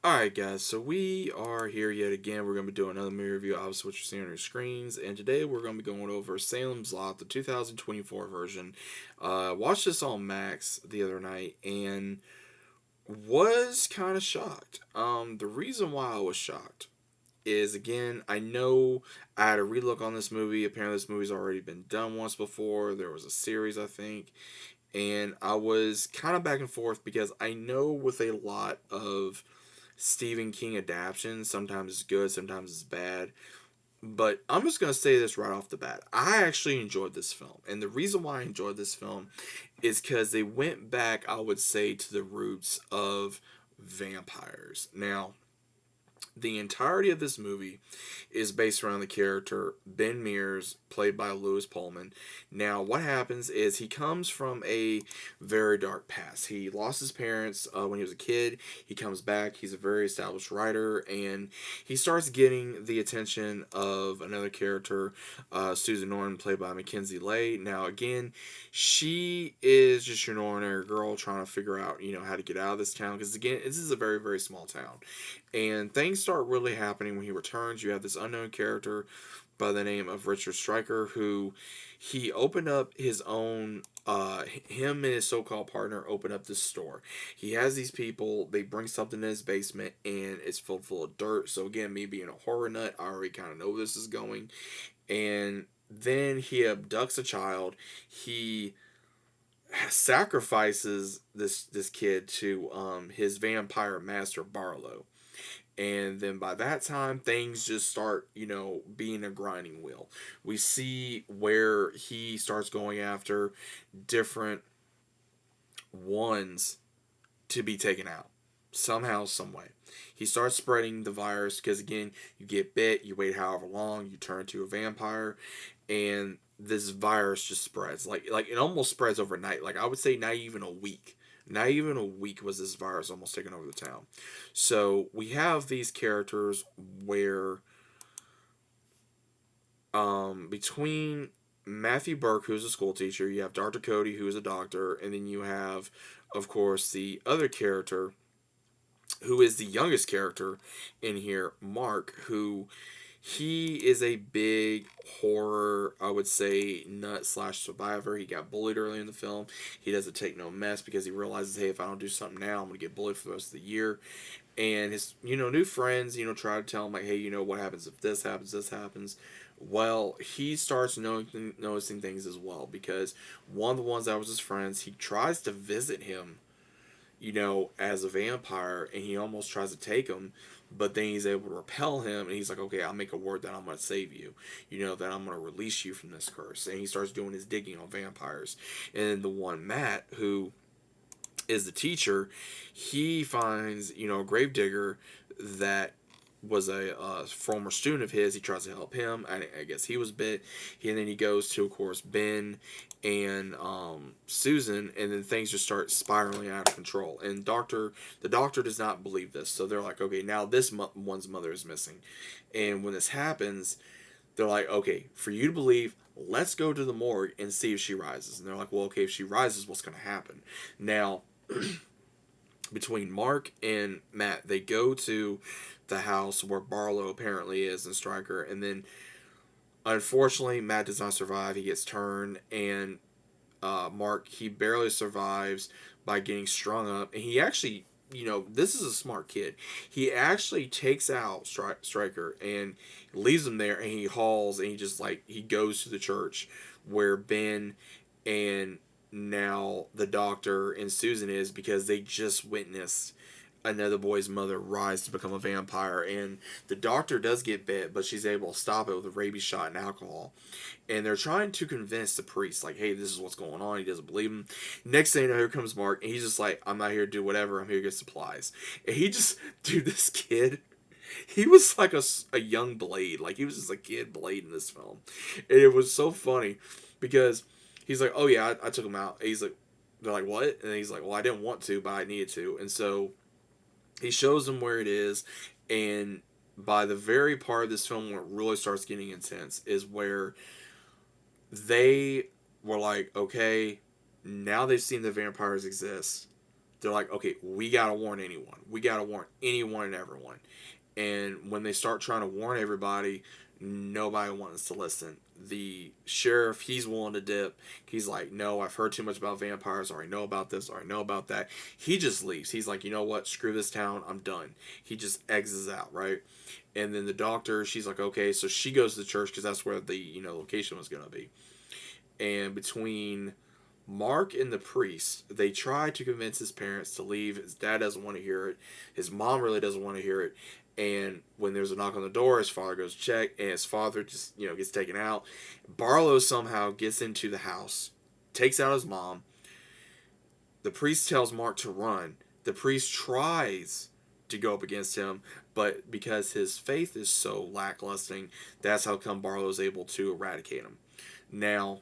Alright guys, so we are here yet again. We're going to be doing another movie review, obviously what you're seeing on your screens. And today we're going to be going over Salem's Lot, the 2024 version. Watched this on Max the other night and was kind of shocked. The reason why I was shocked is, again, I know I had a relook on this movie. Apparently this movie's already been done once before. There was a series, I think. And I was kind of back and forth because I know with a lot of Stephen King adaptations, sometimes it's good, sometimes it's bad. But I'm just going to say this right off the bat. I actually enjoyed this film. And the reason why I enjoyed this film is because they went back, I would say, to the roots of vampires. Now, the entirety of this movie is based around the character Ben Mears, played by Lewis Pullman. Now, what happens is he comes from a very dark past. He lost his parents when he was a kid. He comes back. He's a very established writer, and he starts getting the attention of another character, Susan Norton, played by Mackenzie Lay. Now, again, she is just your ordinary girl trying to figure out, how to get out of this town. Because again, this is a very, very small town. And things start really happening when he returns. You have this unknown character by the name of Richard Stryker, who he opened up his own, him and his so-called partner open up this store. He has these people, they bring something in his basement, and it's full of dirt. So again, me being a horror nut, I already kind of know where this is going. And then he abducts a child. He sacrifices this kid to his vampire master Barlow. And then by that time, things just start, being a grinding wheel. We see where he starts going after different ones to be taken out. Somehow, some way. He starts spreading the virus because, again, you get bit, you wait however long, you turn into a vampire, and this virus just spreads. Like it almost spreads overnight. Like, I would say not even a week. Not even a week was this virus almost taking over the town. So we have these characters where between Matthew Burke, who's a school teacher, you have Dr. Cody, who is a doctor, and then you have, of course, the other character, who is the youngest character in here, Mark, who he is a big horror, I would say, nut slash survivor. He got bullied early in the film. He doesn't take no mess because he realizes, hey, if I don't do something now, I'm going to get bullied for the rest of the year. And his, new friends, try to tell him, like, hey, what happens if this happens, this happens. Well, he starts noticing things as well because one of the ones that was his friends, he tries to visit him, as a vampire, and he almost tries to take him, but then he's able to repel him, and he's like, okay, I'll make a word that I'm going to save you, that I'm going to release you from this curse. And he starts doing his digging on vampires. And then the one, Matt, who is the teacher, he finds, a gravedigger that was a former student of his. He tries to help him. I guess he was bit. And then he goes to, of course, Ben and Susan, and then things just start spiraling out of control. And the doctor does not believe this. So they're like, okay, now this one's mother is missing. And when this happens, they're like, okay, for you to believe, let's go to the morgue and see if she rises. And they're like, well, okay, if she rises, what's going to happen? Now, between Mark and Matt, they go to the house where Barlow apparently is and Stryker, and then unfortunately Matt does not survive. He gets turned, and Mark, he barely survives by getting strung up, and he actually, this is a smart kid. He actually takes out Stryker and leaves him there, and he hauls, and he goes to the church where Ben and now the doctor and Susan is, because they just witnessed another boy's mother rise to become a vampire. And the doctor does get bit, but she's able to stop it with a rabies shot and alcohol. And they're trying to convince the priest, like, hey, this is what's going on. He doesn't believe him. Next thing you know, here comes Mark, and he's just like, I'm not here to do whatever, I'm here to get supplies. And he just, dude, this kid, he was like a young Blade. Like, he was just a kid Blade in this film. And it was so funny because he's like, oh yeah, I took him out. And he's like, they're like, what? And he's like, well, I didn't want to, but I needed to. And so he shows them where it is, and by the very part of this film where it really starts getting intense is where they were like, okay, now they've seen the vampires exist. They're like, okay, we gotta warn anyone. We gotta warn anyone and everyone. And when they start trying to warn everybody, nobody wants to listen. The sheriff, he's willing to dip. He's like, no, I've heard too much about vampires, or I know about this, or I know about that. He just leaves. He's like, you know what? Screw this town. I'm done. He just exits out, right? And then the doctor, she's like, okay, so she goes to the church because that's where the location was gonna be. And between Mark and the priest, they try to convince his parents to leave. His dad doesn't want to hear it. His mom really doesn't want to hear it. And when there's a knock on the door, his father goes to check, and his father just gets taken out. Barlow somehow gets into the house, takes out his mom. The priest tells Mark to run. The priest tries to go up against him, but because his faith is so lacklusting, that's how come Barlow is able to eradicate him. Now,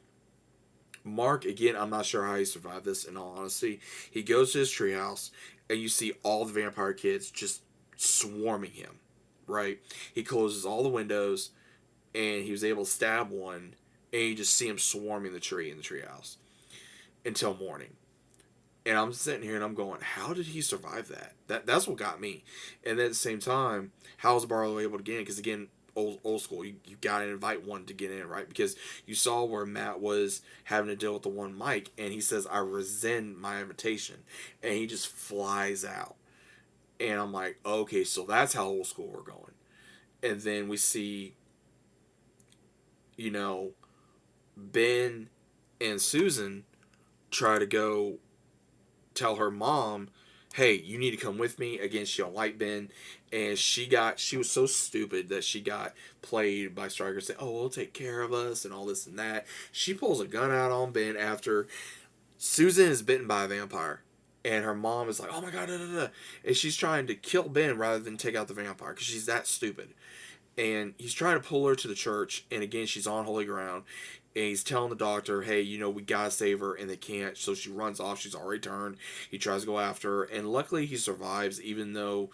Mark, again, I'm not sure how he survived this, in all honesty. He goes to his treehouse, and you see all the vampire kids just swarming him, right? He closes all the windows, and he was able to stab one, and you just see him swarming the tree in the treehouse until morning. And I'm sitting here and I'm going, how did he survive that? That's what got me. And then at the same time, how was Barlow able to get in? Because again, old school, you got to invite one to get in, right? Because you saw where Matt was having to deal with the one Mike, and he says, I rescind my invitation. And he just flies out. And I'm like, okay, so that's how old school we're going. And then we see, you know, Ben and Susan try to go tell her mom, hey, you need to come with me. Again, she don't like Ben. And she was so stupid that she got played by Stryker saying, oh, we'll take care of us and all this and that. She pulls a gun out on Ben after Susan is bitten by a vampire. And her mom is like, oh my God, da, da, da. And she's trying to kill Ben rather than take out the vampire because she's that stupid. And he's trying to pull her to the church. And again, she's on holy ground. And he's telling the doctor, hey, we gotta save her. And they can't. So she runs off. She's already turned. He tries to go after her. And luckily he survives, even though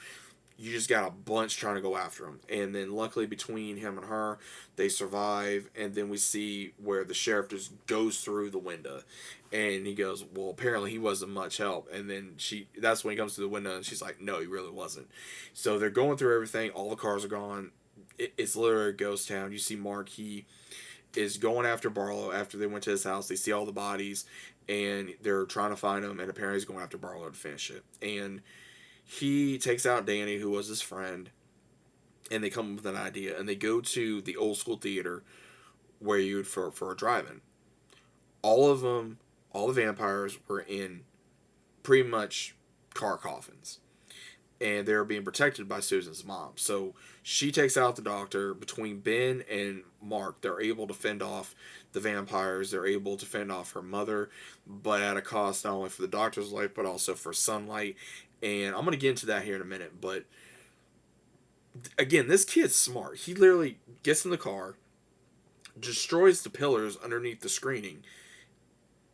you just got a bunch trying to go after him. And then luckily between him and her, they survive. And then we see where the sheriff just goes through the window. And he goes, well, apparently he wasn't much help. And then that's when he comes to the window and she's like, no, he really wasn't. So they're going through everything. All the cars are gone. It's literally a ghost town. You see Mark, he is going after Barlow after they went to his house. They see all the bodies and they're trying to find him. And apparently he's going after Barlow to finish it. And he takes out Danny, who was his friend, and they come up with an idea. And they go to the old school theater where you would for a drive-in. All of them, all the vampires were in pretty much car coffins. And they're being protected by Susan's mom. So she takes out the doctor. Between Ben and Mark, they're able to fend off the vampires. They're able to fend off her mother, but at a cost not only for the doctor's life, but also for sunlight. And I'm going to get into that here in a minute. But again, this kid's smart. He literally gets in the car, destroys the pillars underneath the screening,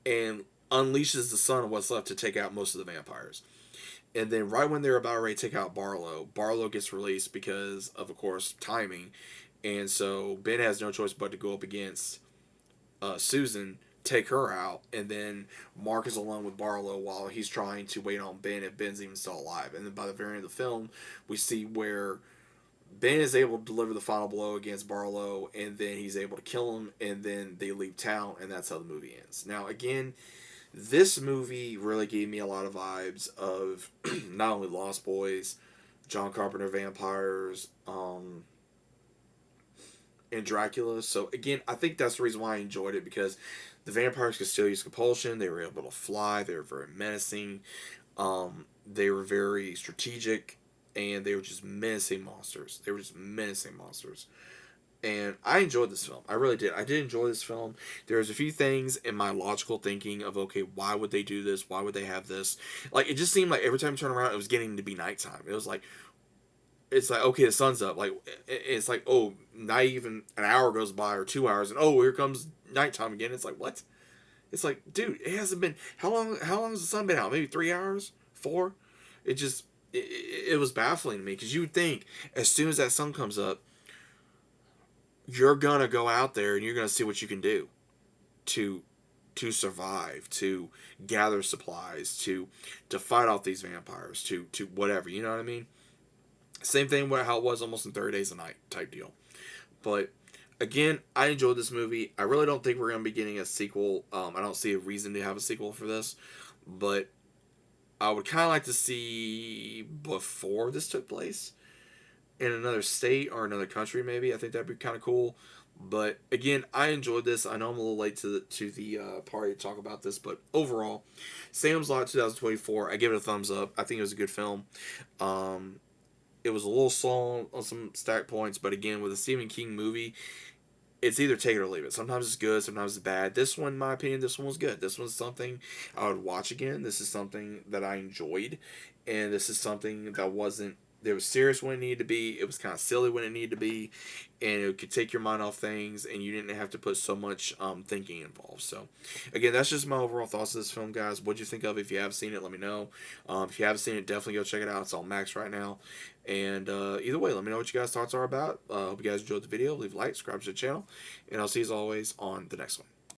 and unleashes the sun of what's left to take out most of the vampires. And then right when they're about ready to take out Barlow gets released because of course, timing. And so Ben has no choice but to go up against Susan, take her out, and then Mark is alone with Barlow while he's trying to wait on Ben if Ben's even still alive. And then by the very end of the film, we see where Ben is able to deliver the final blow against Barlow, and then he's able to kill him, and then they leave town, and that's how the movie ends. Now, again, this movie really gave me a lot of vibes of not only Lost Boys, John Carpenter vampires, and Dracula. So again, I think that's the reason why I enjoyed it, because the vampires could still use compulsion. They were able to fly. They were very menacing. They were very strategic, and they were just menacing monsters. And I enjoyed this film. I really did. I did enjoy this film. There's a few things in my logical thinking of, okay, why would they do this? Why would they have this? Like, it just seemed like every time you turn around, it was getting to be nighttime. It was like, it's like, okay, the sun's up. Like, it's like, oh, not even an hour goes by or 2 hours, and oh, here comes nighttime again. It's like, what? It's like, dude, it hasn't been, how long has the sun been out? Maybe 3 hours? 4? It just, it was baffling to me, because you would think as soon as that sun comes up, you're gonna go out there and you're gonna see what you can do to to survive, to gather supplies, to fight off these vampires, to whatever. You know what I mean? Same thing with how it was almost in 30 Days a Night type deal. But again, I enjoyed this movie. I really don't think we're going to be getting a sequel. I don't see a reason to have a sequel for this, but I would kind of like to see before this took place in another state or another country. Maybe I think that'd be kind of cool. But again, I enjoyed this. I know I'm a little late to the party to talk about this, but overall, Salem's Lot 2024. I give it a thumbs up. I think it was a good film. Um, it was a little slow on some stack points, but again, with a Stephen King movie, it's either take it or leave it. Sometimes it's good, sometimes it's bad. This one, in my opinion, this one was good. This one's something I would watch again. This is something that I enjoyed, and this is something that wasn't. It was serious when it needed to be. It was kind of silly when it needed to be, and it could take your mind off things, and you didn't have to put so much thinking involved. So, again, that's just my overall thoughts of this film, guys. What'd you think of it? If you have seen it, let me know. If you haven't seen it, definitely go check it out. It's on Max right now. And either way, let me know what you guys' thoughts are about. Hope you guys enjoyed the video. Leave a like, subscribe to the channel, and I'll see you as always on the next one.